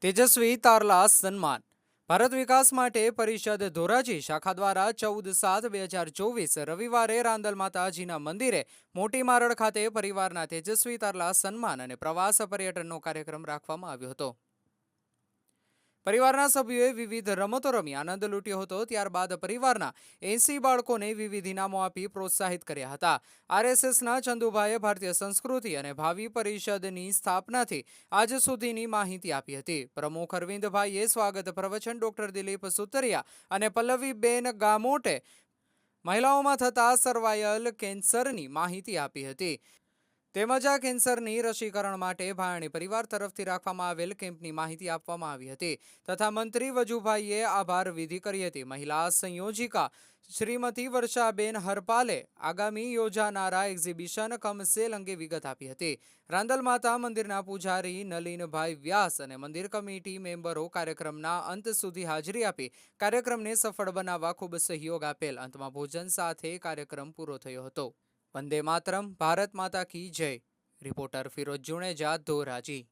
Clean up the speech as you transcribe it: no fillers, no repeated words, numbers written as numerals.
તેજસ્વી તારલા સન્માન ભારત વિકાસ માટે પરિષદ ધોરાજી શાખા દ્વારા 14/7/2024 રવિવારે રાંદલ માતાજીના મંદિરે મોટી મારડ ખાતે પરિવારના તેજસ્વી તારલા સન્માન અને પ્રવાસ પર્યટનનો કાર્યક્રમ રાખવામાં આવ્યો હતો। પરિવારના સભ્યોએ વિવિધ રમતો રમી આનંદ લૂંટ્યો હતો। ત્યારબાદ પરિવારના 80 બાળકોને વિવિધ ઇનામો આપી પ્રોત્સાહિત કર્યા હતા। આરએસએસના ચંદુભાઈએ ભારતીય સંસ્કૃતિ અને ભાવિ પરિષદની સ્થાપનાથી આજ સુધીની માહિતી આપી હતી। પ્રમુખ અરવિંદભાઈએ સ્વાગત પ્રવચન ડોક્ટર દિલીપ સુતરિયા અને પલ્લવીબેન ગામોટે મહિલાઓમાં થતા સર્વાયલ કેન્સરની માહિતી આપી હતી। તેમજ આ કેન્સરની રસીકરણ માટે ભાયણી પરિવાર તરફથી રાખવામાં આવેલ કેમ્પની માહિતી આપવામાં આવી હતી તથા મંત્રી વજુભાઈએ આભાર વિધિ કરી હતી। મહિલા સંયોજિકા શ્રીમતી વર્ષાબેન હરપાલે આગામી યોજાનારા એક્ઝિબિશન કમ સેલ અંગે વિગત આપી હતી। રાંદલ માતા મંદિરના પૂજારી નલિનભાઈ વ્યાસ અને મંદિર કમિટી મેમ્બરો કાર્યક્રમના અંત સુધી હાજરી આપી કાર્યક્રમને સફળ બનાવવા ખૂબ સહયોગ આપેલ। અંતમાં ભોજન સાથે કાર્યક્રમ પૂરો થયો હતો। વંદે માતરમ, ભારત માતા કી જય। રિપોર્ટર ફિરોજ જુનેજા, ધોરાજી।